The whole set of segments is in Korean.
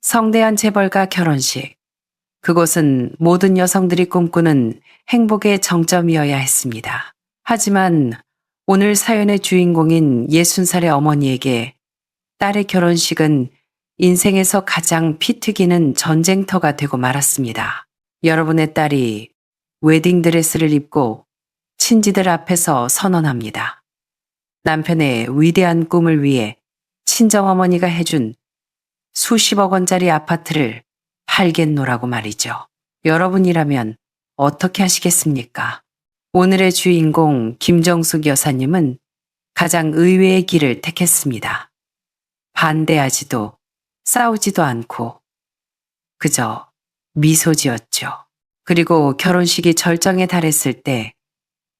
성대한 재벌가 결혼식. 그곳은 모든 여성들이 꿈꾸는 행복의 정점이어야 했습니다. 하지만 오늘 사연의 주인공인 60살의 어머니에게 딸의 결혼식은 인생에서 가장 피 튀기는 전쟁터가 되고 말았습니다. 여러분의 딸이 웨딩드레스를 입고 친지들 앞에서 선언합니다. 남편의 위대한 꿈을 위해 친정어머니가 해준 수십억 원짜리 아파트를 팔겠노라고 말이죠. 여러분이라면 어떻게 하시겠습니까? 오늘의 주인공 김정숙 여사님은 가장 의외의 길을 택했습니다. 반대하지도 싸우지도 않고 그저 미소 지었죠. 그리고 결혼식이 절정에 달했을 때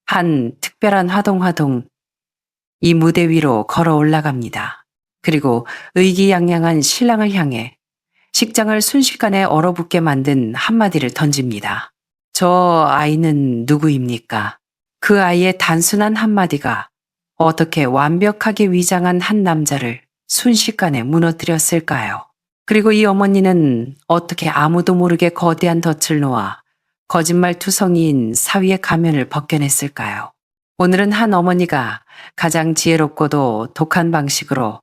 한 특별한 화동 이 무대 위로 걸어 올라갑니다. 그리고 의기양양한 신랑을 향해 식장을 순식간에 얼어붙게 만든 한마디를 던집니다. 저 아이는 누구입니까? 그 아이의 단순한 한마디가 어떻게 완벽하게 위장한 한 남자를 순식간에 무너뜨렸을까요? 그리고 이 어머니는 어떻게 아무도 모르게 거대한 덫을 놓아 거짓말투성이인 사위의 가면을 벗겨냈을까요? 오늘은 한 어머니가 가장 지혜롭고도 독한 방식으로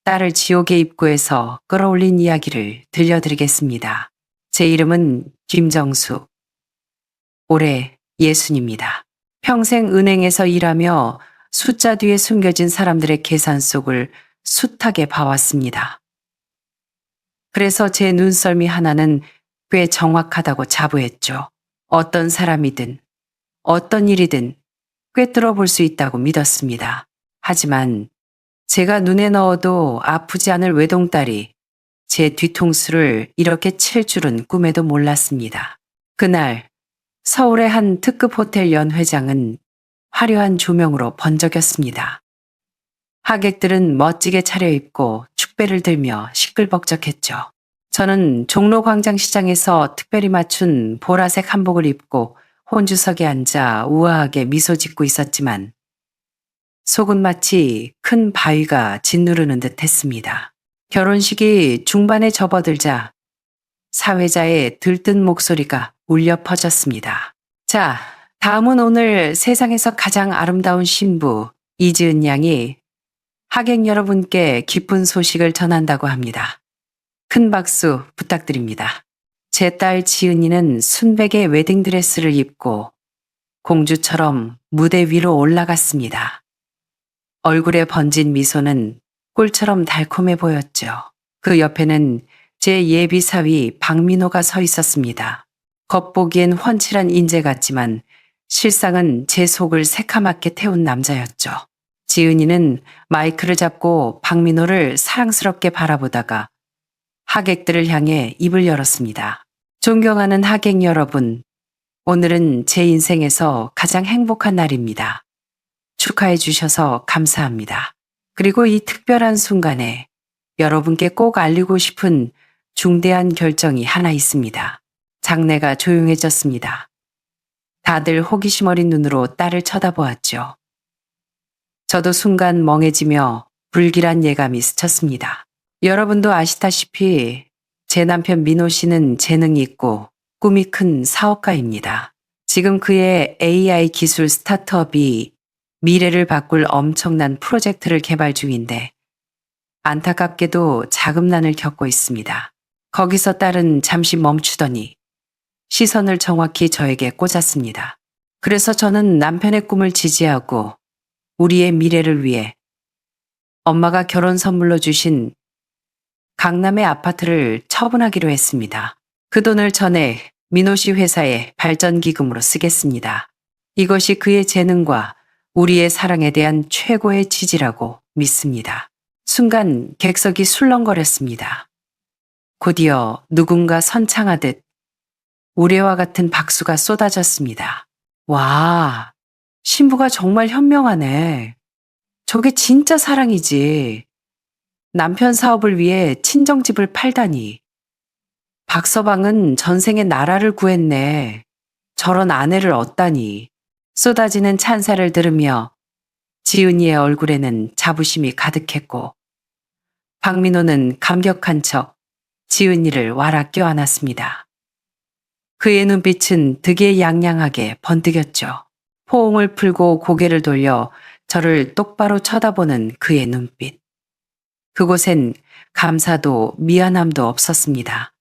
딸을 지옥의 입구에서 끌어올린 이야기를 들려드리겠습니다. 제 이름은 김정숙. 올해 60입니다. 평생 은행에서 일하며 숫자 뒤에 숨겨진 사람들의 계산 속을 숱하게 봐왔습니다. 그래서 제 눈썰미 하나는 꽤 정확하다고 자부했죠. 어떤 사람이든 어떤 일이든 꿰뚫어 볼 수 있다고 믿었습니다. 하지만 제가 눈에 넣어도 아프지 않을 외동딸이 제 뒤통수를 이렇게 칠 줄은 꿈에도 몰랐습니다. 그날 서울의 한 특급 호텔 연회장은 화려한 조명으로 번쩍였습니다. 하객들은 멋지게 차려입고 축배를 들며 시끌벅적했죠. 저는 종로광장시장에서 특별히 맞춘 보라색 한복을 입고 혼주석에 앉아 우아하게 미소 짓고 있었지만 속은 마치 큰 바위가 짓누르는 듯 했습니다. 결혼식이 중반에 접어들자 사회자의 들뜬 목소리가 울려 퍼졌습니다. 자, 다음은 오늘 세상에서 가장 아름다운 신부 이지은 양이 하객 여러분께 기쁜 소식을 전한다고 합니다. 큰 박수 부탁드립니다. 제 딸 지은이는 순백의 웨딩드레스를 입고 공주처럼 무대 위로 올라갔습니다. 얼굴에 번진 미소는 꿀처럼 달콤해 보였죠. 그 옆에는 제 예비 사위 박민호가 서 있었습니다. 겉보기엔 훤칠한 인재 같지만 실상은 제 속을 새카맣게 태운 남자였죠. 지은이는 마이크를 잡고 박민호를 사랑스럽게 바라보다가 하객들을 향해 입을 열었습니다. 존경하는 하객 여러분, 오늘은 제 인생에서 가장 행복한 날입니다. 축하해 주셔서 감사합니다. 그리고 이 특별한 순간에 여러분께 꼭 알리고 싶은 중대한 결정이 하나 있습니다. 장내가 조용해졌습니다. 다들 호기심 어린 눈으로 딸을 쳐다보았죠. 저도 순간 멍해지며 불길한 예감이 스쳤습니다. 여러분도 아시다시피 제 남편 민호 씨는 재능이 있고 꿈이 큰 사업가입니다. 지금 그의 AI 기술 스타트업이 미래를 바꿀 엄청난 프로젝트를 개발 중인데 안타깝게도 자금난을 겪고 있습니다. 거기서 딸은 잠시 멈추더니 시선을 정확히 저에게 꽂았습니다. 그래서 저는 남편의 꿈을 지지하고 우리의 미래를 위해 엄마가 결혼 선물로 주신 강남의 아파트를 처분하기로 했습니다. 그 돈을 전액 민호 씨 회사의 발전기금으로 쓰겠습니다. 이것이 그의 재능과 우리의 사랑에 대한 최고의 지지라고 믿습니다. 순간 객석이 술렁거렸습니다. 곧이어 누군가 선창하듯 우레와 같은 박수가 쏟아졌습니다. 와, 신부가 정말 현명하네. 저게 진짜 사랑이지. 남편 사업을 위해 친정집을 팔다니. 박서방은 전생에 나라를 구했네. 저런 아내를 얻다니. 쏟아지는 찬사를 들으며 지은이의 얼굴에는 자부심이 가득했고 박민호는 감격한 척 지은이를 와라 껴안았습니다. 그의 눈빛은 되게 양양하게 번뜩였죠. 포옹을 풀고 고개를 돌려 저를 똑바로 쳐다보는 그의 눈빛. 그곳엔 감사도 미안함도 없었습니다.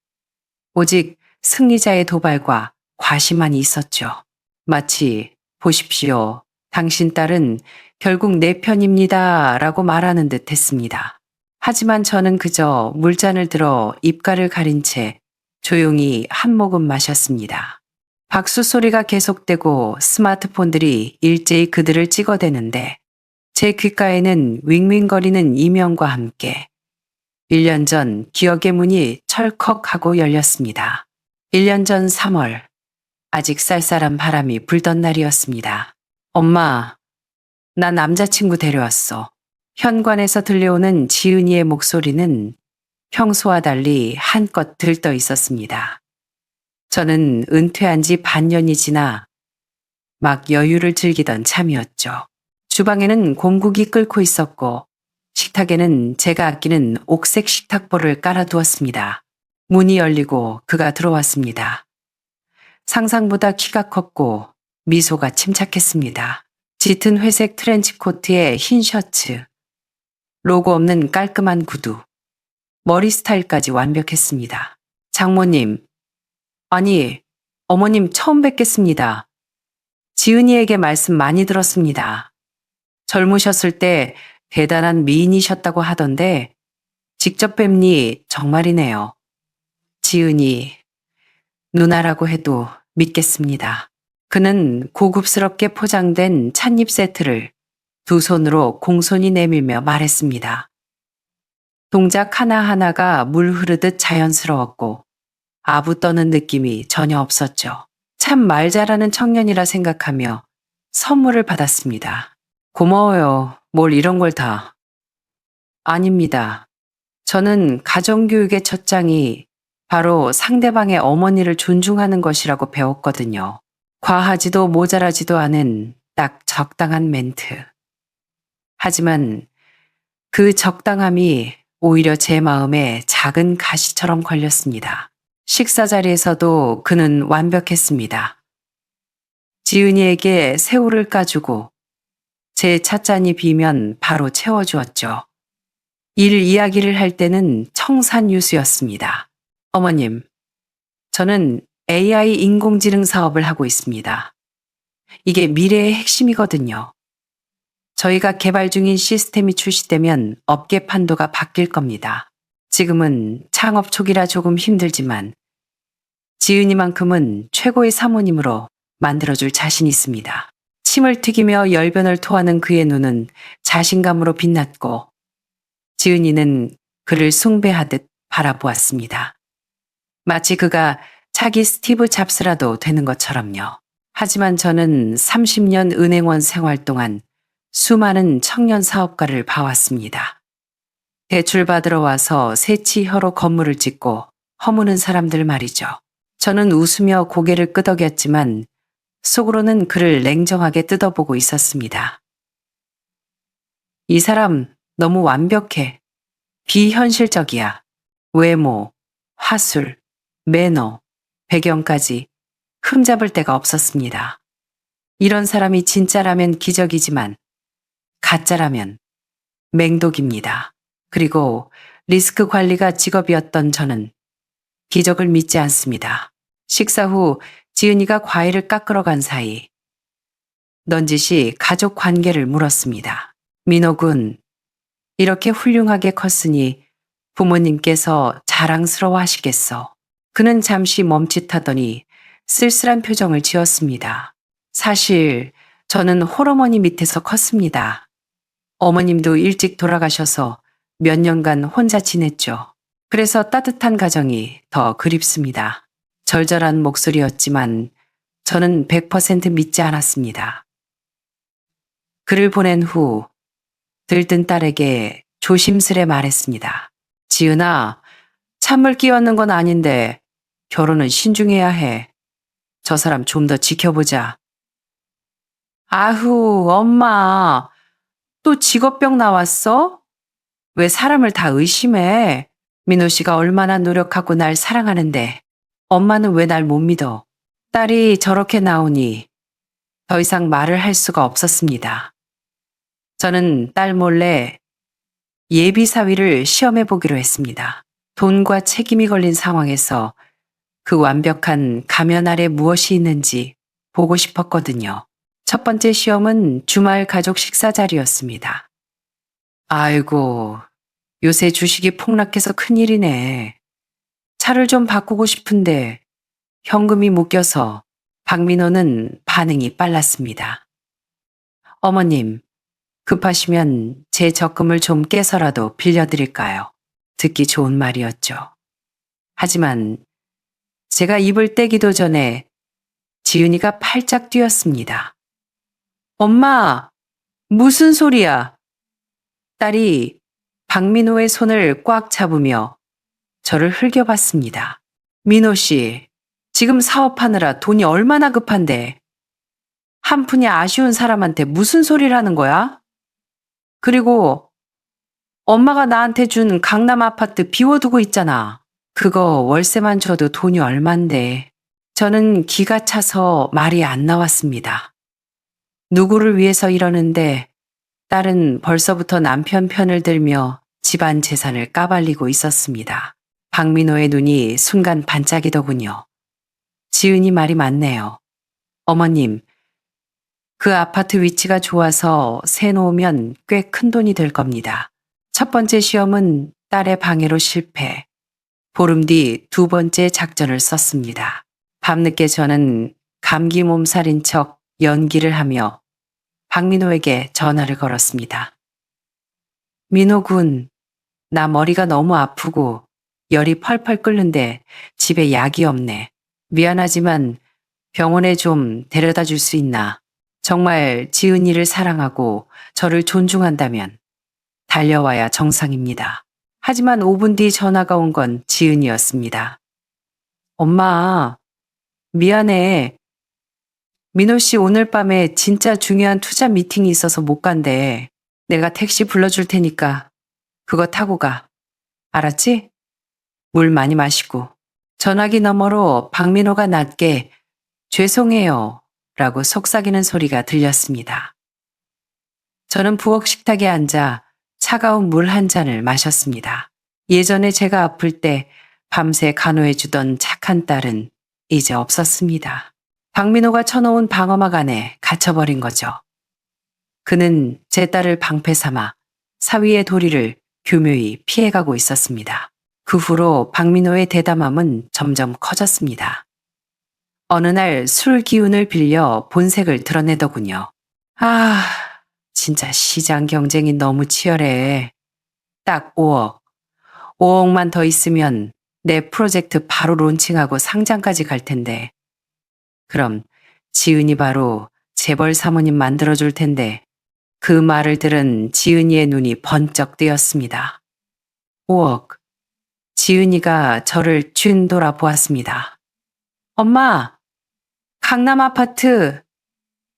오직 승리자의 도발과 과시만이 있었죠. 마치 보십시오. 당신 딸은 결국 내 편입니다. 라고 말하는 듯 했습니다. 하지만 저는 그저 물잔을 들어 입가를 가린 채 조용히 한 모금 마셨습니다. 박수 소리가 계속되고 스마트폰들이 일제히 그들을 찍어대는데 제 귓가에는 윙윙거리는 이명과 함께 1년 전 기억의 문이 철컥하고 열렸습니다. 1년 전 3월 아직 쌀쌀한 바람이 불던 날이었습니다. 엄마, 나 남자친구 데려왔어. 현관에서 들려오는 지은이의 목소리는 평소와 달리 한껏 들떠 있었습니다. 저는 은퇴한 지 반년이 지나 막 여유를 즐기던 참이었죠. 주방에는 공국이 끓고 있었고 식탁에는 제가 아끼는 옥색 식탁보를 깔아두었습니다. 문이 열리고 그가 들어왔습니다. 상상보다 키가 컸고 미소가 침착했습니다. 짙은 회색 트렌치 코트에 흰 셔츠, 로고 없는 깔끔한 구두, 머리 스타일까지 완벽했습니다. 장모님, 아니, 어머님 처음 뵙겠습니다. 지은이에게 말씀 많이 들었습니다. 젊으셨을 때 대단한 미인이셨다고 하던데 직접 뵙니 정말이네요. 지은이, 누나라고 해도 믿겠습니다. 그는 고급스럽게 포장된 찻잎 세트를 두 손으로 공손히 내밀며 말했습니다. 동작 하나하나가 물 흐르듯 자연스러웠고 아부 떠는 느낌이 전혀 없었죠. 참 말 잘하는 청년이라 생각하며 선물을 받았습니다. 고마워요. 뭘 이런 걸 다. 아닙니다. 저는 가정교육의 첫 장이 바로 상대방의 어머니를 존중하는 것이라고 배웠거든요. 과하지도 모자라지도 않은 딱 적당한 멘트. 하지만 그 적당함이 오히려 제 마음에 작은 가시처럼 걸렸습니다. 식사 자리에서도 그는 완벽했습니다. 지은이에게 새우를 까주고 제 찻잔이 비면 바로 채워주었죠. 일 이야기를 할 때는 청산유수였습니다. 어머님, 저는 AI 인공지능 사업을 하고 있습니다. 이게 미래의 핵심이거든요. 저희가 개발 중인 시스템이 출시되면 업계 판도가 바뀔 겁니다. 지금은 창업 초기라 조금 힘들지만 지은이만큼은 최고의 사모님으로 만들어줄 자신 있습니다. 침을 튀기며 열변을 토하는 그의 눈은 자신감으로 빛났고 지은이는 그를 숭배하듯 바라보았습니다. 마치 그가 차기 스티브 잡스라도 되는 것처럼요. 하지만 저는 30년 은행원 생활 동안 수많은 청년 사업가를 봐왔습니다. 대출 받으러 와서 새치혀로 건물을 짓고 허무는 사람들 말이죠. 저는 웃으며 고개를 끄덕였지만 속으로는 그를 냉정하게 뜯어보고 있었습니다. 이 사람 너무 완벽해. 비현실적이야. 외모, 화술, 매너, 배경까지 흠잡을 데가 없었습니다. 이런 사람이 진짜라면 기적이지만 가짜라면 맹독입니다. 그리고 리스크 관리가 직업이었던 저는 기적을 믿지 않습니다. 식사 후 지은이가 과일을 깎으러 간 사이 넌지시 가족 관계를 물었습니다. 민호군, 이렇게 훌륭하게 컸으니 부모님께서 자랑스러워 하시겠어. 그는 잠시 멈칫하더니 쓸쓸한 표정을 지었습니다. 사실 저는 홀어머니 밑에서 컸습니다. 어머님도 일찍 돌아가셔서 몇 년간 혼자 지냈죠. 그래서 따뜻한 가정이 더 그립습니다. 절절한 목소리였지만 저는 100% 믿지 않았습니다. 글을 보낸 후 들뜬 딸에게 조심스레 말했습니다. 지은아, 찬물 끼얹는 건 아닌데 결혼은 신중해야 해. 저 사람 좀 더 지켜보자. 아후, 엄마, 또 직업병 나왔어? 왜 사람을 다 의심해? 민호 씨가 얼마나 노력하고 날 사랑하는데 엄마는 왜 날 못 믿어? 딸이 저렇게 나오니 더 이상 말을 할 수가 없었습니다. 저는 딸 몰래 예비 사위를 시험해 보기로 했습니다. 돈과 책임이 걸린 상황에서 그 완벽한 가면 아래 무엇이 있는지 보고 싶었거든요. 첫 번째 시험은 주말 가족 식사 자리였습니다. 아이고, 요새 주식이 폭락해서 큰일이네. 차를 좀 바꾸고 싶은데 현금이 묶여서 박민호는 반응이 빨랐습니다. 어머님, 급하시면 제 적금을 좀 깨서라도 빌려드릴까요? 듣기 좋은 말이었죠. 하지만 제가 입을 떼기도 전에 지은이가 팔짝 뛰었습니다. 엄마, 무슨 소리야? 딸이 박민호의 손을 꽉 잡으며 저를 흘겨봤습니다. 민호 씨, 지금 사업하느라 돈이 얼마나 급한데 한 푼이 아쉬운 사람한테 무슨 소리를 하는 거야? 그리고 엄마가 나한테 준 강남 아파트 비워두고 있잖아. 그거 월세만 줘도 돈이 얼만데. 저는 기가 차서 말이 안 나왔습니다. 누구를 위해서 이러는데 딸은 벌써부터 남편 편을 들며 집안 재산을 까발리고 있었습니다. 박민호의 눈이 순간 반짝이더군요. 지은이 말이 맞네요. 어머님, 그 아파트 위치가 좋아서 세 놓으면 꽤 큰 돈이 될 겁니다. 첫 번째 시험은 딸의 방해로 실패. 보름 뒤 두 번째 작전을 썼습니다. 밤늦게 저는 감기 몸살인 척 연기를 하며 박민호에게 전화를 걸었습니다. 민호 군, 나 머리가 너무 아프고 열이 펄펄 끓는데 집에 약이 없네. 미안하지만 병원에 좀 데려다 줄 수 있나? 정말 지은이를 사랑하고 저를 존중한다면 달려와야 정상입니다. 하지만 5분 뒤 전화가 온 건 지은이었습니다. 엄마, 미안해. 민호 씨 오늘 밤에 진짜 중요한 투자 미팅이 있어서 못 간대. 내가 택시 불러줄 테니까 그거 타고 가. 알았지? 물 많이 마시고. 전화기 너머로 박민호가 낮게 죄송해요 라고 속삭이는 소리가 들렸습니다. 저는 부엌 식탁에 앉아 차가운 물 한 잔을 마셨습니다. 예전에 제가 아플 때 밤새 간호해주던 착한 딸은 이제 없었습니다. 박민호가 쳐놓은 방어막 안에 갇혀버린 거죠. 그는 제 딸을 방패 삼아 사위의 도리를 교묘히 피해가고 있었습니다. 그 후로 박민호의 대담함은 점점 커졌습니다. 어느 날 술 기운을 빌려 본색을 드러내더군요. 아, 진짜 시장 경쟁이 너무 치열해. 딱 5억. 5억만 더 있으면 내 프로젝트 바로 론칭하고 상장까지 갈 텐데. 그럼 지은이 바로 재벌 사모님 만들어줄 텐데. 그 말을 들은 지은이의 눈이 번쩍 뜨였습니다. 5억. 지은이가 저를 쥔 돌아보았습니다. 엄마, 강남 아파트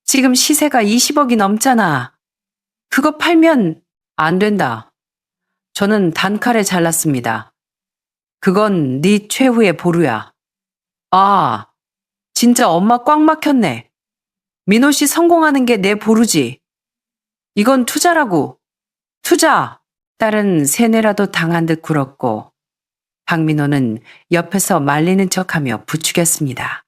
지금 시세가 20억이 넘잖아. 그거 팔면 안 된다. 저는 단칼에 잘랐습니다. 그건 네 최후의 보루야. 아, 진짜 엄마 꽉 막혔네. 민호 씨 성공하는 게 내 보루지. 이건 투자라고. 투자. 딸은 세뇌라도 당한 듯 굴었고 박민호는 옆에서 말리는 척하며 부추겼습니다.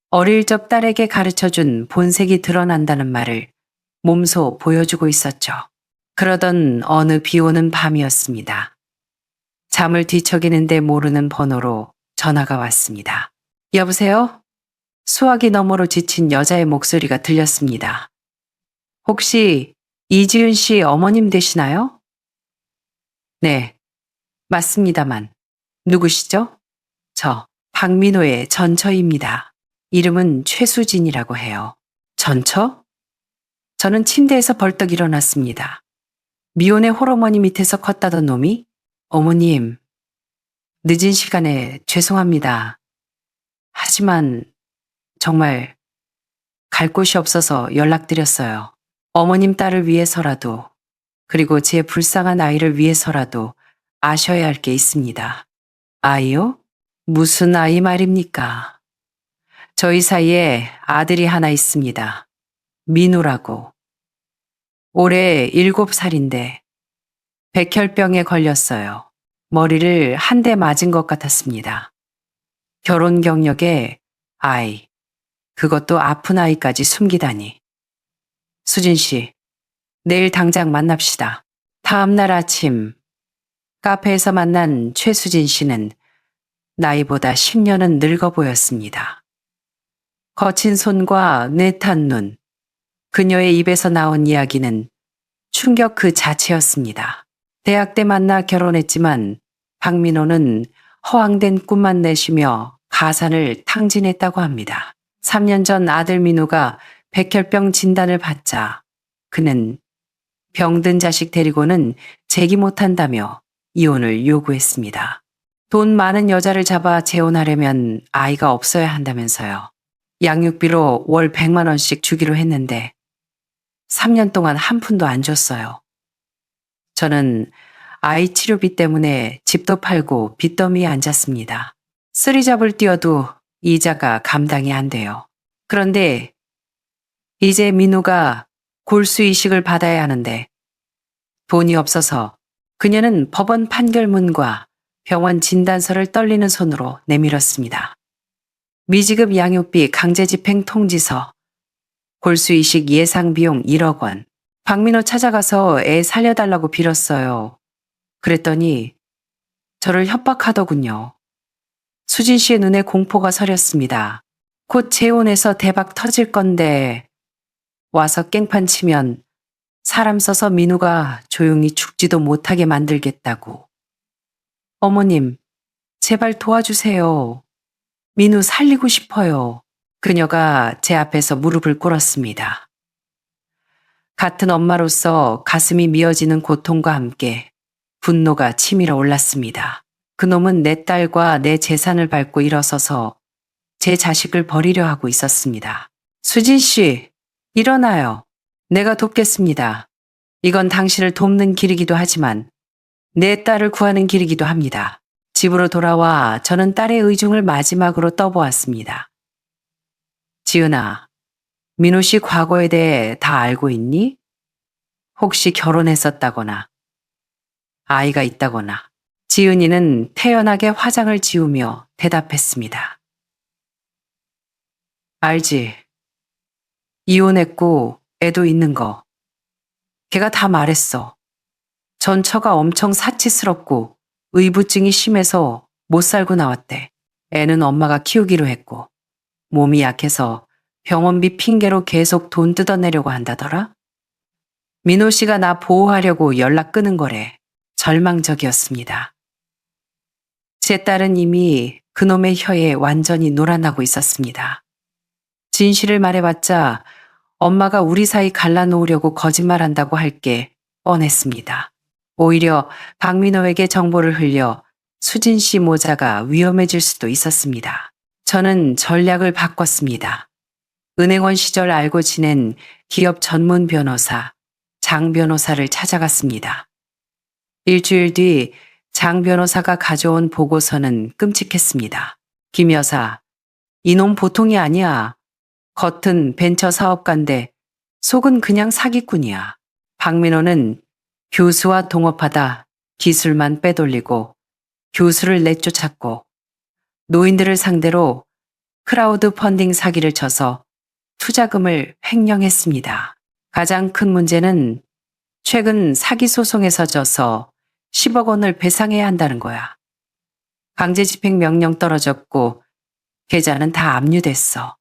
어릴 적 딸에게 가르쳐준 본색이 드러난다는 말을 몸소 보여주고 있었죠. 그러던 어느 비오는 밤이었습니다. 잠을 뒤척이는데 모르는 번호로 전화가 왔습니다. 여보세요? 수화기 너머로 지친 여자의 목소리가 들렸습니다. 혹시 이지은 씨 어머님 되시나요? 네, 맞습니다만. 누구시죠? 저 박민호의 전처입니다. 이름은 최수진이라고 해요. 전처? 저는 침대에서 벌떡 일어났습니다. 미혼의 홀어머니 밑에서 컸다던 놈이? 어머님, 늦은 시간에 죄송합니다. 하지만 정말 갈 곳이 없어서 연락드렸어요. 어머님 딸을 위해서라도, 그리고 제 불쌍한 아이를 위해서라도 아셔야 할 게 있습니다. 아이요? 무슨 아이 말입니까? 저희 사이에 아들이 하나 있습니다. 민우라고. 올해 7살인데 백혈병에 걸렸어요. 머리를 한 대 맞은 것 같았습니다. 결혼 경력에 아이, 그것도 아픈 아이까지 숨기다니. 수진 씨, 내일 당장 만납시다. 다음 날 아침 카페에서 만난 최수진 씨는 나이보다 10년은 늙어 보였습니다. 거친 손과 내탄 눈, 그녀의 입에서 나온 이야기는 충격 그 자체였습니다. 대학 때 만나 결혼했지만 박민호는 허황된 꿈만 내쉬며 가산을 탕진했다고 합니다. 3년 전 아들 민우가 백혈병 진단을 받자 그는 병든 자식 데리고는 재기 못한다며 이혼을 요구했습니다. 돈 많은 여자를 잡아 재혼하려면 아이가 없어야 한다면서요. 양육비로 월 100만 원씩 주기로 했는데 3년 동안 한 푼도 안 줬어요. 저는 아이 치료비 때문에 집도 팔고 빚더미에 앉았습니다. 쓰리잡을 뛰어도 이자가 감당이 안 돼요. 그런데 이제 민우가 골수 이식을 받아야 하는데 돈이 없어서 그녀는 법원 판결문과 병원 진단서를 떨리는 손으로 내밀었습니다. 미지급 양육비 강제집행 통지서, 골수 이식 예상 비용 1억 원. 박민호 찾아가서 애 살려달라고 빌었어요. 그랬더니 저를 협박하더군요. 수진 씨의 눈에 공포가 서렸습니다. 곧 재혼해서 대박 터질 건데 와서 깽판 치면 사람 써서 민우가 조용히 죽지도 못하게 만들겠다고. 어머님, 제발 도와주세요. 민우 살리고 싶어요. 그녀가 제 앞에서 무릎을 꿇었습니다. 같은 엄마로서 가슴이 미어지는 고통과 함께 분노가 치밀어 올랐습니다. 그놈은 내 딸과 내 재산을 밟고 일어서서 제 자식을 버리려 하고 있었습니다. 수진 씨, 일어나요. 내가 돕겠습니다. 이건 당신을 돕는 길이기도 하지만 내 딸을 구하는 길이기도 합니다. 집으로 돌아와 저는 딸의 의중을 마지막으로 떠보았습니다. 지은아, 민우 씨 과거에 대해 다 알고 있니? 혹시 결혼했었다거나 아이가 있다거나. 지은이는 태연하게 화장을 지우며 대답했습니다. 알지. 이혼했고 애도 있는 거. 걔가 다 말했어. 전처가 엄청 사치스럽고 의부증이 심해서 못 살고 나왔대. 애는 엄마가 키우기로 했고 몸이 약해서 병원비 핑계로 계속 돈 뜯어내려고 한다더라. 민호 씨가 나 보호하려고 연락 끊은 거래. 절망적이었습니다. 제 딸은 이미 그놈의 혀에 완전히 놀아나고 있었습니다. 진실을 말해봤자 엄마가 우리 사이 갈라놓으려고 거짓말한다고 할 게 뻔했습니다. 오히려 박민호에게 정보를 흘려 수진 씨 모자가 위험해질 수도 있었습니다. 저는 전략을 바꿨습니다. 은행원 시절 알고 지낸 기업 전문 변호사 장 변호사를 찾아갔습니다. 일주일 뒤 장 변호사가 가져온 보고서는 끔찍했습니다. 김 여사, 이놈 보통이 아니야. 겉은 벤처 사업가인데 속은 그냥 사기꾼이야. 박민호는 교수와 동업하다 기술만 빼돌리고 교수를 내쫓았고 노인들을 상대로 크라우드 펀딩 사기를 쳐서 투자금을 횡령했습니다. 가장 큰 문제는 최근 사기 소송에서 져서 10억 원을 배상해야 한다는 거야. 강제집행 명령 떨어졌고 계좌는 다 압류됐어.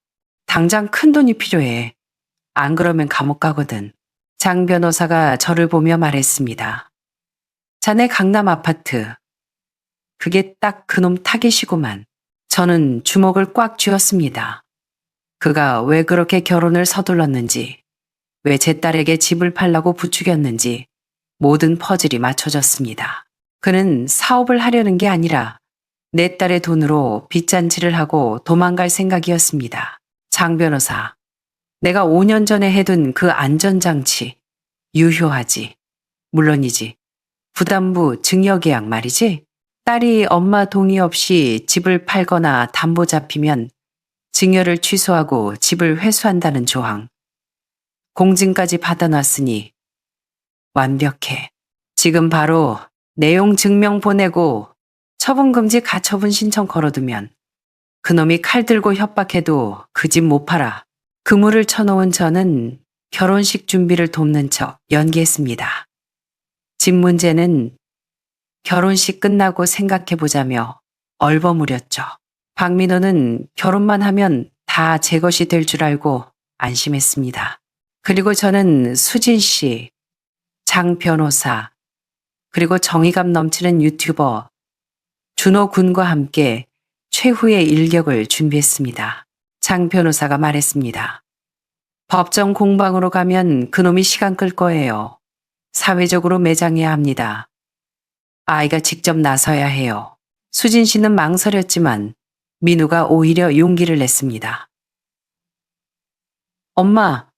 당장 큰 돈이 필요해. 안 그러면 감옥 가거든. 장 변호사가 저를 보며 말했습니다. 자네 강남 아파트. 그게 딱 그놈 타깃이구만. 저는 주먹을 꽉 쥐었습니다. 그가 왜 그렇게 결혼을 서둘렀는지, 왜 제 딸에게 집을 팔라고 부추겼는지 모든 퍼즐이 맞춰졌습니다. 그는 사업을 하려는 게 아니라 내 딸의 돈으로 빚잔치를 하고 도망갈 생각이었습니다. 장 변호사, 내가 5년 전에 해둔 그 안전장치 유효하지. 물론이지. 부담부 증여계약 말이지. 딸이 엄마 동의 없이 집을 팔거나 담보 잡히면 증여를 취소하고 집을 회수한다는 조항. 공증까지 받아놨으니 완벽해. 지금 바로 내용 증명 보내고 처분금지 가처분 신청 걸어두면 그놈이 칼 들고 협박해도 그 집 못 팔아. 그물을 쳐놓은 저는 결혼식 준비를 돕는 척 연기했습니다. 집 문제는 결혼식 끝나고 생각해보자며 얼버무렸죠. 박민호는 결혼만 하면 다 제 것이 될 줄 알고 안심했습니다. 그리고 저는 수진 씨, 장 변호사, 그리고 정의감 넘치는 유튜버 준호 군과 함께 최후의 일격을 준비했습니다. 장 변호사가 말했습니다. 법정 공방으로 가면 그놈이 시간 끌 거예요. 사회적으로 매장해야 합니다. 아이가 직접 나서야 해요. 수진 씨는 망설였지만 민우가 오히려 용기를 냈습니다. 엄마,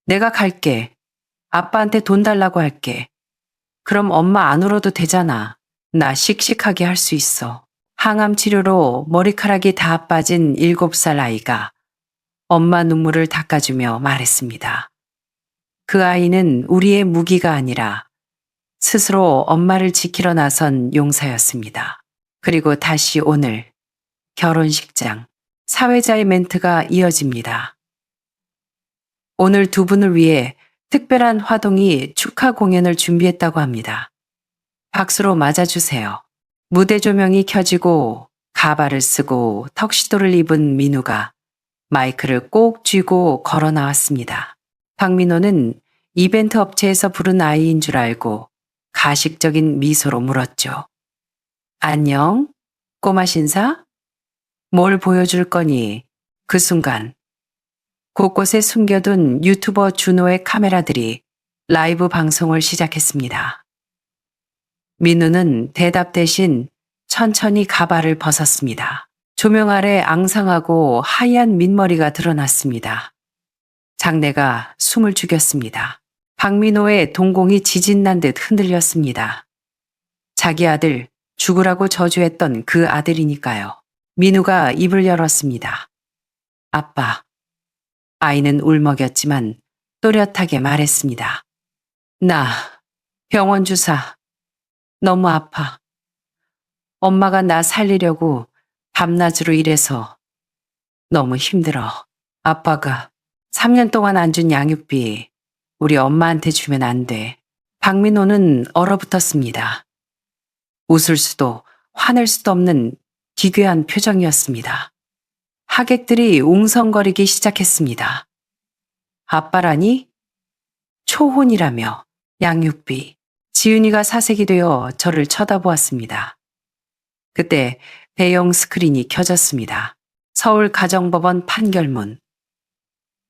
내가 갈게. 아빠한테 돈 달라고 할게. 그럼 엄마 안 울어도 되잖아. 나 씩씩하게 할 수 있어. 항암 치료로 머리카락이 다 빠진 7살 아이가 엄마 눈물을 닦아주며 말했습니다. 그 아이는 우리의 무기가 아니라 스스로 엄마를 지키러 나선 용사였습니다. 그리고 다시 오늘 결혼식장 사회자의 멘트가 이어집니다. 오늘 두 분을 위해 특별한 화동이 축하 공연을 준비했다고 합니다. 박수로 맞아주세요. 무대 조명이 켜지고 가발을 쓰고 턱시도를 입은 민우가 마이크를 꼭 쥐고 걸어 나왔습니다. 박민호는 이벤트 업체에서 부른 아이인 줄 알고 가식적인 미소로 물었죠. 안녕, 꼬마 신사? 뭘 보여줄 거니? 그 순간 곳곳에 숨겨둔 유튜버 준호의 카메라들이 라이브 방송을 시작했습니다. 민우는 대답 대신 천천히 가발을 벗었습니다. 조명 아래 앙상하고 하얀 민머리가 드러났습니다. 장내가 숨을 죽였습니다. 박민호의 동공이 지진난 듯 흔들렸습니다. 자기 아들 죽으라고 저주했던 그 아들이니까요. 민우가 입을 열었습니다. 아빠. 아이는 울먹였지만 또렷하게 말했습니다. 나 병원 주사 너무 아파. 엄마가 나 살리려고 밤낮으로 일해서 너무 힘들어. 아빠가 3년 동안 안 준 양육비 우리 엄마한테 주면 안 돼. 박민호는 얼어붙었습니다. 웃을 수도 화낼 수도 없는 기괴한 표정이었습니다. 하객들이 웅성거리기 시작했습니다. 아빠라니? 초혼이라며 양육비. 지은이가 사색이 되어 저를 쳐다보았습니다. 그때 대형 스크린이 켜졌습니다. 서울가정법원 판결문.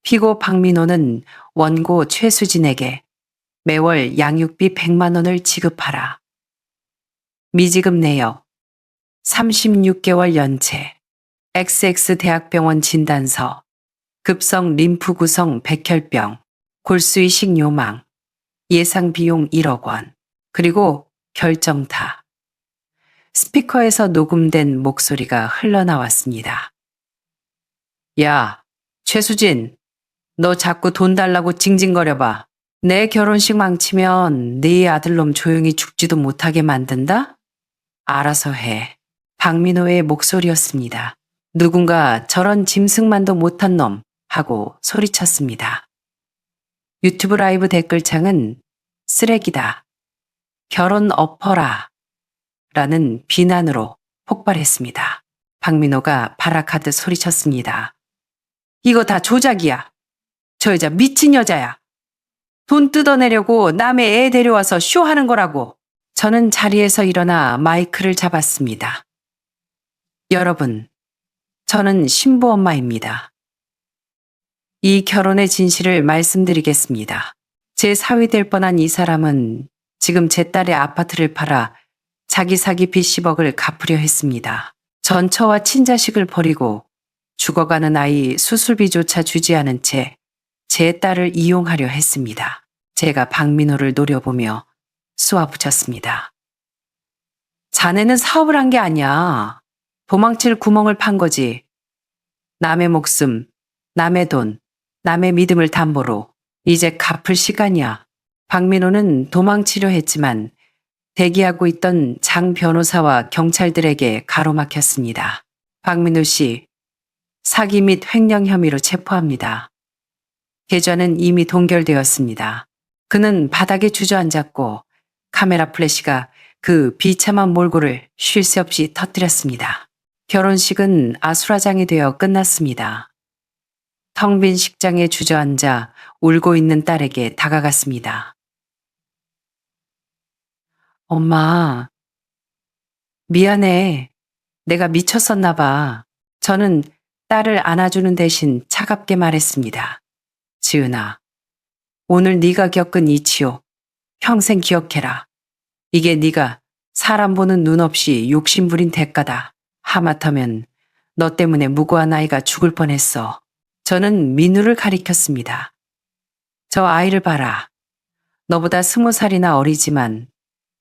피고 박민호는 원고 최수진에게 매월 양육비 100만 원을 지급하라. 미지급 내역 36개월 연체. XX대학병원 진단서, 급성 림프 구성 백혈병, 골수이식 요망, 예상 비용 1억 원, 그리고 결정타. 스피커에서 녹음된 목소리가 흘러나왔습니다. 야, 최수진, 너 자꾸 돈 달라고 징징거려봐. 내 결혼식 망치면 네 아들놈 조용히 죽지도 못하게 만든다? 알아서 해. 박민호의 목소리였습니다. 누군가 저런 짐승만도 못한 놈 하고 소리쳤습니다. 유튜브 라이브 댓글창은 쓰레기다. 결혼 엎어라. 라는 비난으로 폭발했습니다. 박민호가 발악하듯 소리쳤습니다. 이거 다 조작이야. 저 여자 미친 여자야. 돈 뜯어내려고 남의 애 데려와서 쇼하는 거라고. 저는 자리에서 일어나 마이크를 잡았습니다. 여러분, 저는 신부 엄마입니다. 이 결혼의 진실을 말씀드리겠습니다. 제 사위 될 뻔한 이 사람은 지금 제 딸의 아파트를 팔아 자기 사기 빚 10억을 갚으려 했습니다. 전처와 친자식을 버리고 죽어가는 아이 수술비조차 주지 않은 채 제 딸을 이용하려 했습니다. 제가 박민호를 노려보며 쏘아붙였습니다. 자네는 사업을 한 게 아니야. 도망칠 구멍을 판 거지. 남의 목숨, 남의 돈, 남의 믿음을 담보로 이제 갚을 시간이야. 박민호는 도망치려 했지만 대기하고 있던 장 변호사와 경찰들에게 가로막혔습니다. 박민호 씨, 사기 및 횡령 혐의로 체포합니다. 계좌는 이미 동결되었습니다. 그는 바닥에 주저앉았고 카메라 플래시가 그 비참한 몰골을 쉴 새 없이 터뜨렸습니다. 결혼식은 아수라장이 되어 끝났습니다. 텅 빈 식장에 주저앉아 울고 있는 딸에게 다가갔습니다. 엄마, 미안해. 내가 미쳤었나 봐. 저는 딸을 안아주는 대신 차갑게 말했습니다. 지은아, 오늘 네가 겪은 이치욕 평생 기억해라. 이게 네가 사람 보는 눈 없이 욕심부린 대가다. 하마터면 너 때문에 무고한 아이가 죽을 뻔했어. 저는 민우를 가리켰습니다. 저 아이를 봐라. 너보다 20살이나 어리지만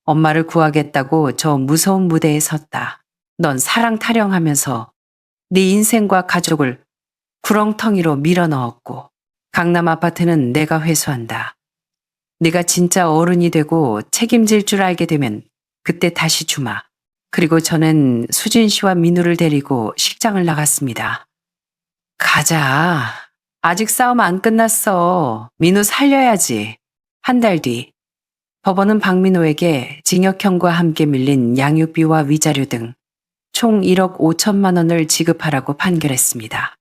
엄마를 구하겠다고 저 무서운 무대에 섰다. 넌 사랑 타령하면서 네 인생과 가족을 구렁텅이로 밀어넣었고 강남 아파트는 내가 회수한다. 네가 진짜 어른이 되고 책임질 줄 알게 되면 그때 다시 주마. 그리고 저는 수진 씨와 민우를 데리고 식장을 나갔습니다. 가자. 아직 싸움 안 끝났어. 민우 살려야지. 한 달 뒤 법원은 박민호에게 징역형과 함께 밀린 양육비와 위자료 등 총 1억 5천만 원을 지급하라고 판결했습니다.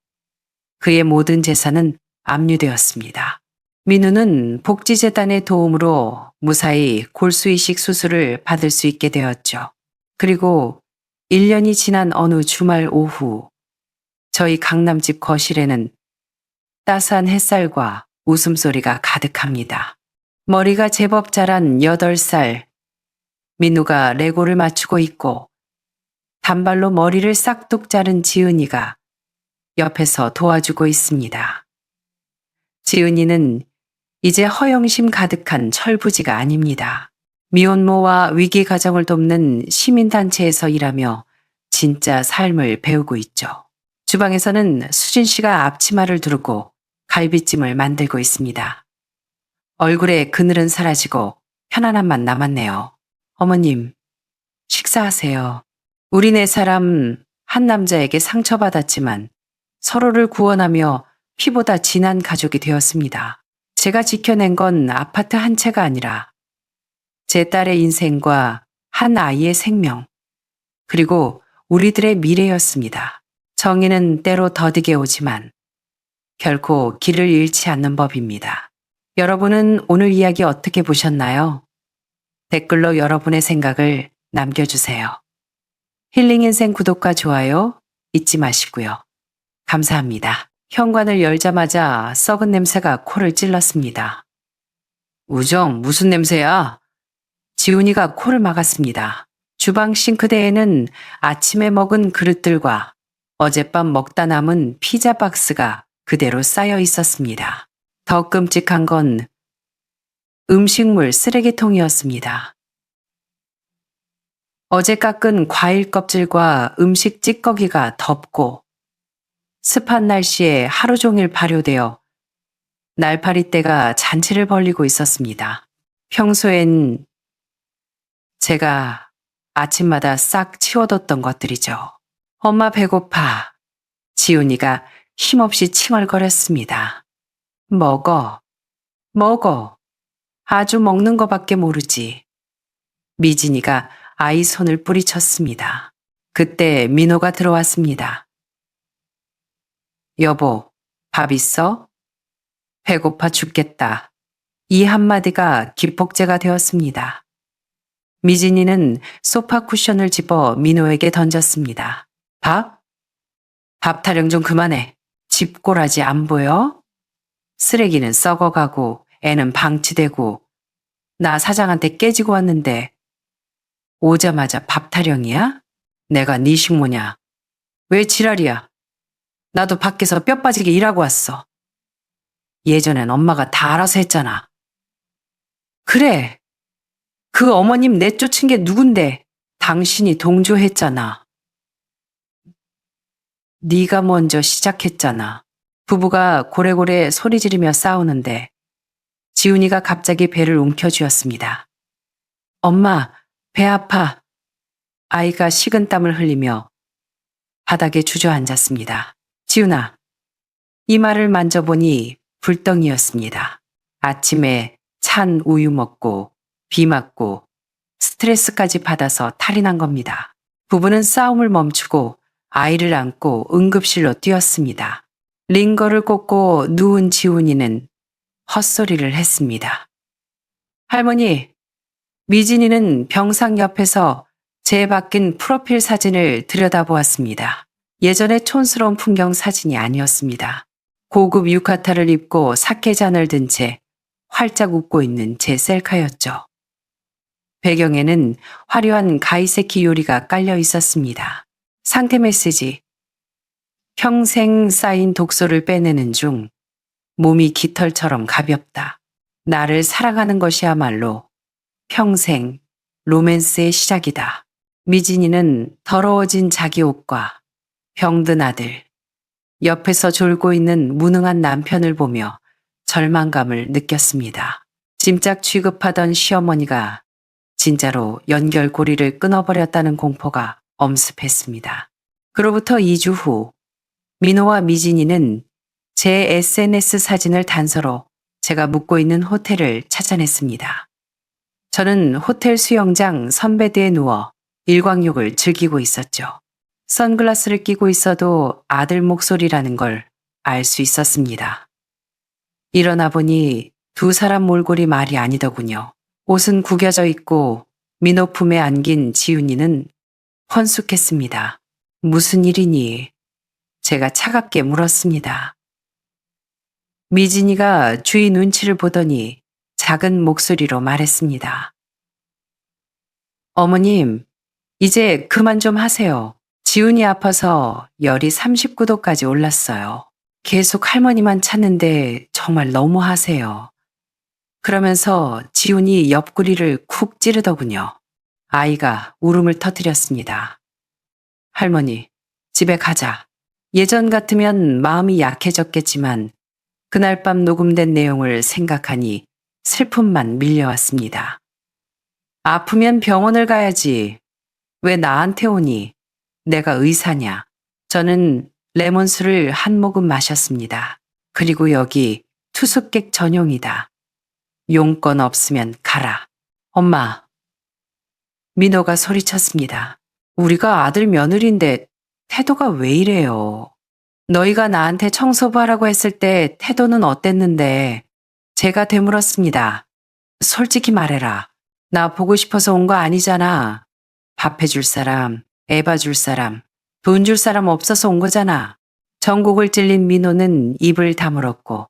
그의 모든 재산은 압류되었습니다. 민우는 복지재단의 도움으로 무사히 골수이식 수술을 받을 수 있게 되었죠. 그리고 1년이 지난 어느 주말 오후 저희 강남집 거실에는 따스한 햇살과 웃음소리가 가득합니다. 머리가 제법 자란 8살 민우가 레고를 맞추고 있고 단발로 머리를 싹둑 자른 지은이가 옆에서 도와주고 있습니다. 지은이는 이제 허영심 가득한 철부지가 아닙니다. 미혼모와 위기 가정을 돕는 시민단체에서 일하며 진짜 삶을 배우고 있죠. 주방에서는 수진 씨가 앞치마를 두르고 갈비찜을 만들고 있습니다. 얼굴에 그늘은 사라지고 편안함만 남았네요. 어머님, 식사하세요. 우리 4사람 한 남자에게 상처받았지만 서로를 구원하며 피보다 진한 가족이 되었습니다. 제가 지켜낸 건 아파트 한 채가 아니라 제 딸의 인생과 한 아이의 생명, 그리고 우리들의 미래였습니다. 정의는 때로 더디게 오지만 결코 길을 잃지 않는 법입니다. 여러분은 오늘 이야기 어떻게 보셨나요? 댓글로 여러분의 생각을 남겨주세요. 힐링인생 구독과 좋아요 잊지 마시고요. 감사합니다. 현관을 열자마자 썩은 냄새가 코를 찔렀습니다. 우정, 무슨 냄새야? 지훈이가 코를 막았습니다. 주방 싱크대에는 아침에 먹은 그릇들과 어젯밤 먹다 남은 피자 박스가 그대로 쌓여 있었습니다. 더 끔찍한 건 음식물 쓰레기통이었습니다. 어제 깎은 과일 껍질과 음식 찌꺼기가 덮고 습한 날씨에 하루 종일 발효되어 날파리떼가 잔치를 벌이고 있었습니다. 평소엔 제가 아침마다 싹 치워뒀던 것들이죠. 엄마 배고파. 지훈이가 힘없이 칭얼거렸습니다. 먹어. 먹어. 아주 먹는 거밖에 모르지. 미진이가 아이 손을 뿌리쳤습니다. 그때 민호가 들어왔습니다. 여보, 밥 있어? 배고파 죽겠다. 이 한마디가 기폭제가 되었습니다. 미진이는 소파 쿠션을 집어 민호에게 던졌습니다. 밥? 밥 타령 좀 그만해. 집꼬라지 안 보여? 쓰레기는 썩어가고 애는 방치되고 나 사장한테 깨지고 왔는데 오자마자 밥 타령이야? 내가 네 식모냐? 왜 지랄이야? 나도 밖에서 뼈 빠지게 일하고 왔어. 예전엔 엄마가 다 알아서 했잖아. 그래. 그 어머님 내쫓은 게 누군데? 당신이 동조했잖아. 네가 먼저 시작했잖아. 부부가 고래고래 소리 지르며 싸우는데 지훈이가 갑자기 배를 움켜쥐었습니다. 엄마, 배 아파. 아이가 식은땀을 흘리며 바닥에 주저앉았습니다. 지훈아, 이마를 만져보니 불덩이였습니다. 아침에 찬 우유 먹고 비 맞고 스트레스까지 받아서 탈이 난 겁니다. 부부는 싸움을 멈추고 아이를 안고 응급실로 뛰었습니다. 링거를 꽂고 누운 지훈이는 헛소리를 했습니다. 할머니, 미진이는 병상 옆에서 제 바뀐 프로필 사진을 들여다보았습니다. 예전의 촌스러운 풍경 사진이 아니었습니다. 고급 유카타를 입고 사케잔을 든 채 활짝 웃고 있는 제 셀카였죠. 배경에는 화려한 가이세키 요리가 깔려 있었습니다. 상태 메시지. 평생 쌓인 독소를 빼내는 중 몸이 깃털처럼 가볍다. 나를 사랑하는 것이야말로 평생 로맨스의 시작이다. 미진이는 더러워진 자기 옷과 병든 아들, 옆에서 졸고 있는 무능한 남편을 보며 절망감을 느꼈습니다. 짐작 취급하던 시어머니가 진짜로 연결고리를 끊어버렸다는 공포가 엄습했습니다. 그로부터 2주 후 민호와 미진이는 제 SNS 사진을 단서로 제가 묵고 있는 호텔을 찾아냈습니다. 저는 호텔 수영장 선베드에 누워 일광욕을 즐기고 있었죠. 선글라스를 끼고 있어도 아들 목소리라는 걸 알 수 있었습니다. 일어나 보니 두 사람 몰골이 말이 아니더군요. 옷은 구겨져 있고 민호 품에 안긴 지훈이는 헌숙했습니다. 무슨 일이니? 제가 차갑게 물었습니다. 미진이가 주위 눈치를 보더니 작은 목소리로 말했습니다. 어머님, 이제 그만 좀 하세요. 지훈이 아파서 열이 39도까지 올랐어요. 계속 할머니만 찾는데 정말 너무하세요. 그러면서 지훈이 옆구리를 쿡 찌르더군요. 아이가 울음을 터뜨렸습니다. 할머니, 집에 가자. 예전 같으면 마음이 약해졌겠지만 그날 밤 녹음된 내용을 생각하니 슬픔만 밀려왔습니다. 아프면 병원을 가야지. 왜 나한테 오니? 내가 의사냐? 저는 레몬수를 한 모금 마셨습니다. 그리고 여기 투숙객 전용이다. 용건 없으면 가라. 엄마. 민호가 소리쳤습니다. 우리가 아들 며느리인데 태도가 왜 이래요? 너희가 나한테 청소부 하라고 했을 때 태도는 어땠는데? 제가 되물었습니다. 솔직히 말해라. 나 보고 싶어서 온 거 아니잖아. 밥 해줄 사람, 애 봐줄 사람, 돈 줄 사람 없어서 온 거잖아. 전곡을 찔린 민호는 입을 다물었고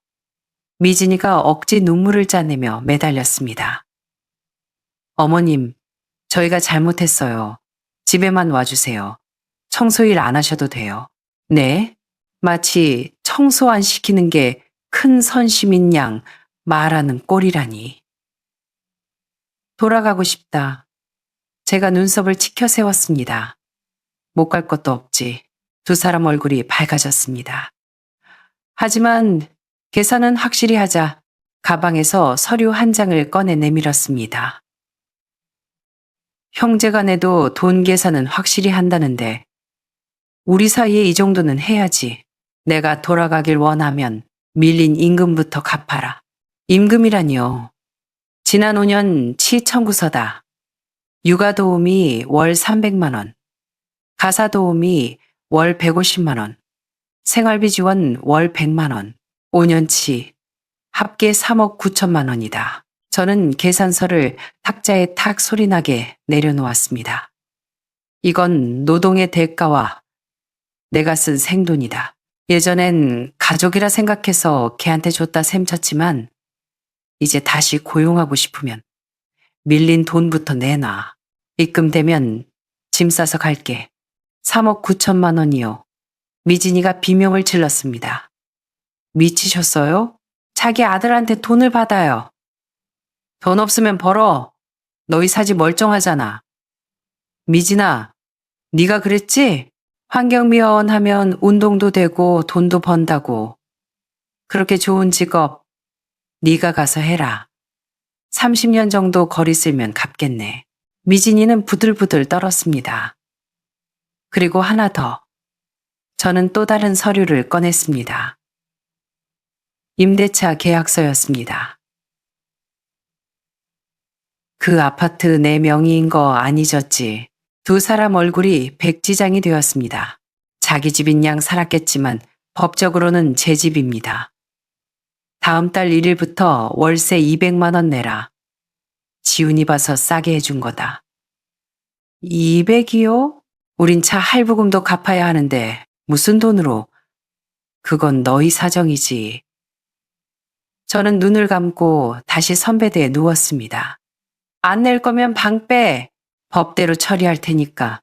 미진이가 억지 눈물을 짜내며 매달렸습니다. 어머님, 저희가 잘못했어요. 집에만 와주세요. 청소일 안 하셔도 돼요. 네? 마치 청소 안 시키는 게 큰 선심인 양 말하는 꼴이라니. 돌아가고 싶다. 제가 눈썹을 치켜 세웠습니다. 못 갈 것도 없지. 두 사람 얼굴이 밝아졌습니다. 하지만 계산은 확실히 하자. 가방에서 서류 한 장을 꺼내 내밀었습니다. 형제간에도 돈 계산은 확실히 한다는데 우리 사이에 이 정도는 해야지. 내가 돌아가길 원하면 밀린 임금부터 갚아라. 임금이라니요. 지난 5년 치 청구서다. 육아도우미 월 300만 원, 가사도우미 월 150만 원, 생활비 지원 월 100만 원, 5년치 합계 3억 9천만 원이다. 저는 계산서를 탁자에 탁 소리나게 내려놓았습니다. 이건 노동의 대가와 내가 쓴 생돈이다. 예전엔 가족이라 생각해서 걔한테 줬다 셈쳤지만 이제 다시 고용하고 싶으면 밀린 돈부터 내놔. 입금되면 짐 싸서 갈게. 3억 9천만 원이요. 미진이가 비명을 질렀습니다. 미치셨어요? 자기 아들한테 돈을 받아요. 돈 없으면 벌어. 너희 사지 멀쩡하잖아. 미진아, 네가 그랬지? 환경미화원 하면 운동도 되고 돈도 번다고. 그렇게 좋은 직업 네가 가서 해라. 30년 정도 거리 쓸면 갚겠네. 미진이는 부들부들 떨었습니다. 그리고 하나 더. 저는 또 다른 서류를 꺼냈습니다. 임대차 계약서였습니다. 그 아파트 내 명의인 거 안 잊었지. 두 사람 얼굴이 백지장이 되었습니다. 자기 집인 양 살았겠지만 법적으로는 제 집입니다. 다음 달 1일부터 월세 200만 원 내라. 지훈이 봐서 싸게 해준 거다. 200이요? 우린 차 할부금도 갚아야 하는데 무슨 돈으로? 그건 너희 사정이지. 저는 눈을 감고 다시 선베드에 누웠습니다. 안 낼 거면 방 빼. 법대로 처리할 테니까.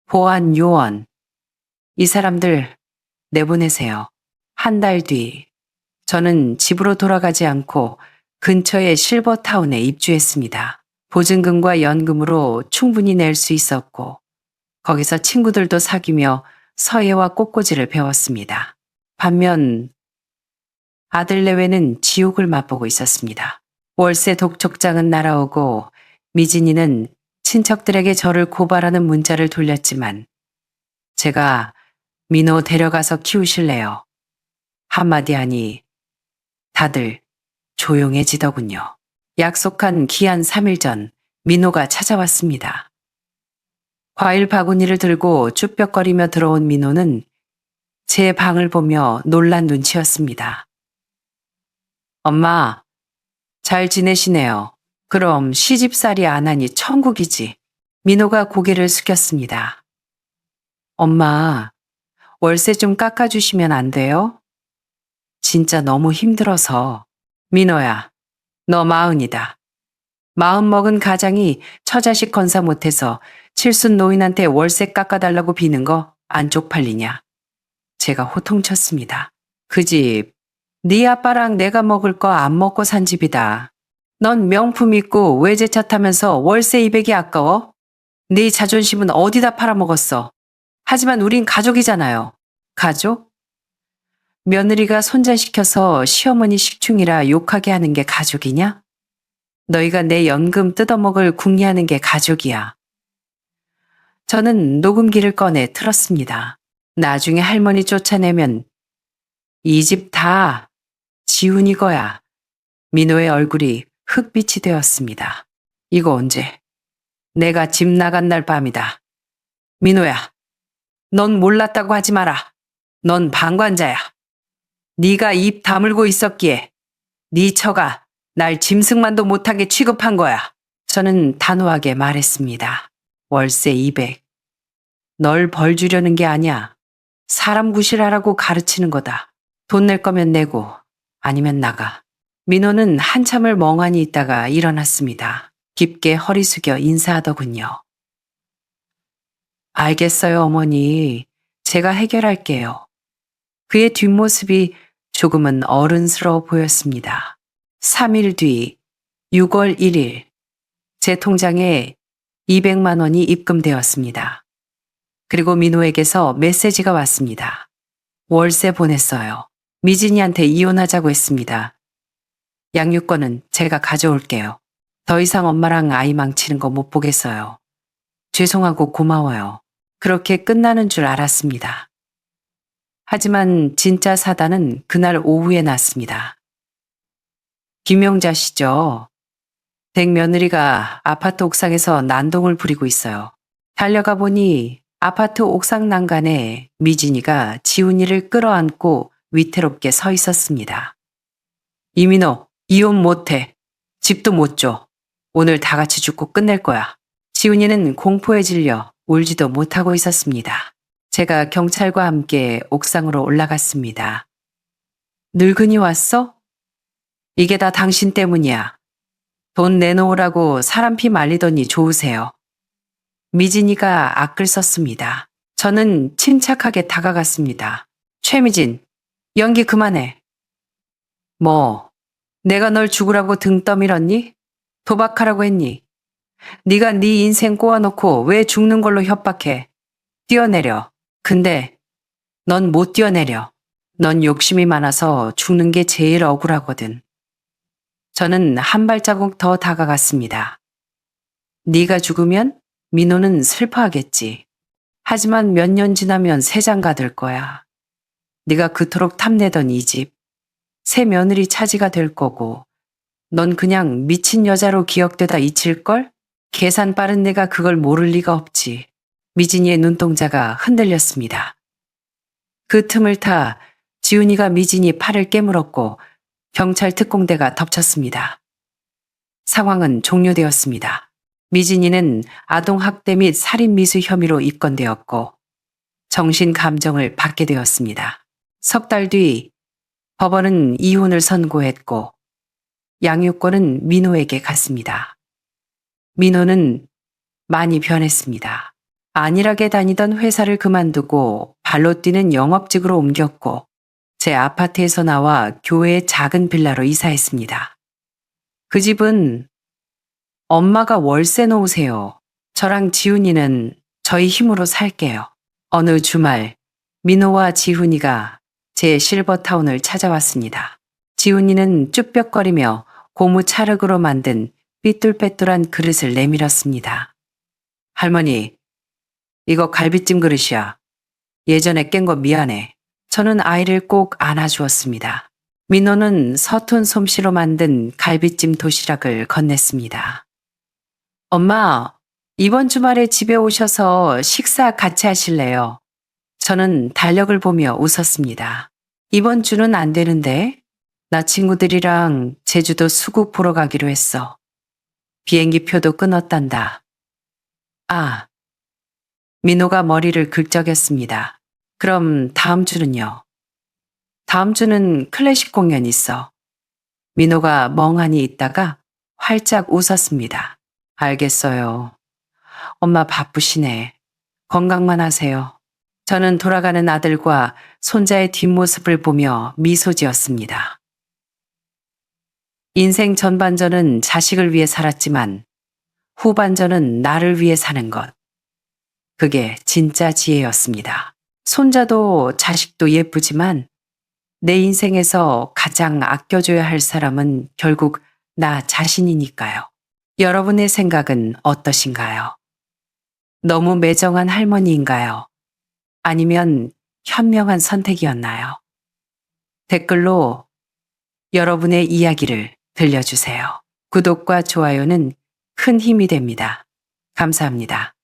보안 요원. 이 사람들 내보내세요. 한 달 뒤 저는 집으로 돌아가지 않고 근처의 실버타운에 입주했습니다. 보증금과 연금으로 충분히 낼 수 있었고 거기서 친구들도 사귀며 서예와 꽃꽂이를 배웠습니다. 반면 아들 내외는 지옥을 맛보고 있었습니다. 월세 독촉장은 날아오고 미진이는 친척들에게 저를 고발하는 문자를 돌렸지만 제가 민호 데려가서 키우실래요? 한마디 하니 다들 조용해지더군요. 약속한 기한 3일 전 민호가 찾아왔습니다. 과일 바구니를 들고 쭈뼛거리며 들어온 민호는 제 방을 보며 놀란 눈치였습니다. 엄마, 잘 지내시네요. 그럼 시집살이 안 하니 천국이지. 민호가 고개를 숙였습니다. 엄마, 월세 좀 깎아주시면 안 돼요? 진짜 너무 힘들어서. 민호야, 너 40이다. 40 먹은 가장이 처자식 건사 못해서 칠순 노인한테 월세 깎아달라고 비는 거 안 쪽팔리냐. 제가 호통쳤습니다. 그 집, 네 아빠랑 내가 먹을 거 안 먹고 산 집이다. 넌 명품 있고 외제차 타면서 월세 200이 아까워? 네 자존심은 어디다 팔아먹었어? 하지만 우린 가족이잖아요. 가족? 며느리가 손자시켜서 시어머니 식충이라 욕하게 하는 게 가족이냐? 너희가 내 연금 뜯어먹을 궁리하는 게 가족이야. 저는 녹음기를 꺼내 틀었습니다. 나중에 할머니 쫓아내면 이 집 다 지훈이 거야. 민호의 얼굴이 흑빛이 되었습니다. 이거 언제? 내가 집 나간 날 밤이다. 민호야, 넌 몰랐다고 하지 마라. 넌 방관자야. 네가 입 다물고 있었기에 네 처가 날 짐승만도 못하게 취급한 거야. 저는 단호하게 말했습니다. 월세 200. 널 벌 주려는 게 아니야. 사람 구실하라고 가르치는 거다. 돈 낼 거면 내고 아니면 나가. 민호는 한참을 멍하니 있다가 일어났습니다. 깊게 허리 숙여 인사하더군요. 알겠어요, 어머니. 제가 해결할게요. 그의 뒷모습이 조금은 어른스러워 보였습니다. 3일 뒤 6월 1일 제 통장에 200만 원이 입금되었습니다. 그리고 민호에게서 메시지가 왔습니다. 월세 보냈어요. 미진이한테 이혼하자고 했습니다. 양육권은 제가 가져올게요. 더 이상 엄마랑 아이 망치는 거 못 보겠어요. 죄송하고 고마워요. 그렇게 끝나는 줄 알았습니다. 하지만 진짜 사단은 그날 오후에 났습니다. 김영자 씨죠. 댁 며느리가 아파트 옥상에서 난동을 부리고 있어요. 달려가 보니 아파트 옥상 난간에 미진이가 지훈이를 끌어안고 위태롭게 서 있었습니다. 이민호, 이혼 못해. 집도 못 줘. 오늘 다 같이 죽고 끝낼 거야. 지훈이는 공포에 질려 울지도 못하고 있었습니다. 제가 경찰과 함께 옥상으로 올라갔습니다. 늙은이 왔어? 이게 다 당신 때문이야. 돈 내놓으라고 사람 피 말리더니 좋으세요. 미진이가 악글 썼습니다. 저는 침착하게 다가갔습니다. 최미진, 연기 그만해. 뭐, 내가 널 죽으라고 등 떠밀었니? 도박하라고 했니? 네가 네 인생 꼬아놓고 왜 죽는 걸로 협박해? 뛰어내려. 근데 넌 못 뛰어내려. 넌 욕심이 많아서 죽는 게 제일 억울하거든. 저는 한 발자국 더 다가갔습니다. 네가 죽으면 민호는 슬퍼하겠지. 하지만 몇 년 지나면 세장가 될 거야. 네가 그토록 탐내던 이 집, 새 며느리 차지가 될 거고 넌 그냥 미친 여자로 기억되다 잊힐걸? 계산 빠른 내가 그걸 모를 리가 없지. 미진이의 눈동자가 흔들렸습니다. 그 틈을 타 지훈이가 미진이 팔을 깨물었고 경찰 특공대가 덮쳤습니다. 상황은 종료되었습니다. 미진이는 아동학대 및 살인미수 혐의로 입건되었고 정신감정을 받게 되었습니다. 석 달 뒤 법원은 이혼을 선고했고 양육권은 민호에게 갔습니다. 민호는 많이 변했습니다. 안일하게 다니던 회사를 그만두고 발로 뛰는 영업직으로 옮겼고 제 아파트에서 나와 교회의 작은 빌라로 이사했습니다. 그 집은 엄마가 월세 놓으세요. 저랑 지훈이는 저희 힘으로 살게요. 어느 주말 민호와 지훈이가 제 실버타운을 찾아왔습니다. 지훈이는 쭈뼛거리며 고무 찰흙으로 만든 삐뚤빼뚤한 그릇을 내밀었습니다. 할머니, 이거 갈비찜 그릇이야. 예전에 깬 거 미안해. 저는 아이를 꼭 안아주었습니다. 민호는 서툰 솜씨로 만든 갈비찜 도시락을 건넸습니다. 엄마, 이번 주말에 집에 오셔서 식사 같이 하실래요? 저는 달력을 보며 웃었습니다. 이번 주는 안 되는데? 나 친구들이랑 제주도 수국 보러 가기로 했어. 비행기 표도 끊었단다. 아, 민호가 머리를 긁적였습니다. 그럼 다음 주는요? 다음 주는 클래식 공연 있어. 민호가 멍하니 있다가 활짝 웃었습니다. 알겠어요. 엄마 바쁘시네. 건강만 하세요. 저는 돌아가는 아들과 손자의 뒷모습을 보며 미소 지었습니다. 인생 전반전은 자식을 위해 살았지만 후반전은 나를 위해 사는 것. 그게 진짜 지혜였습니다. 손자도 자식도 예쁘지만 내 인생에서 가장 아껴줘야 할 사람은 결국 나 자신이니까요. 여러분의 생각은 어떠신가요? 너무 매정한 할머니인가요? 아니면 현명한 선택이었나요? 댓글로 여러분의 이야기를 들려주세요. 구독과 좋아요는 큰 힘이 됩니다. 감사합니다.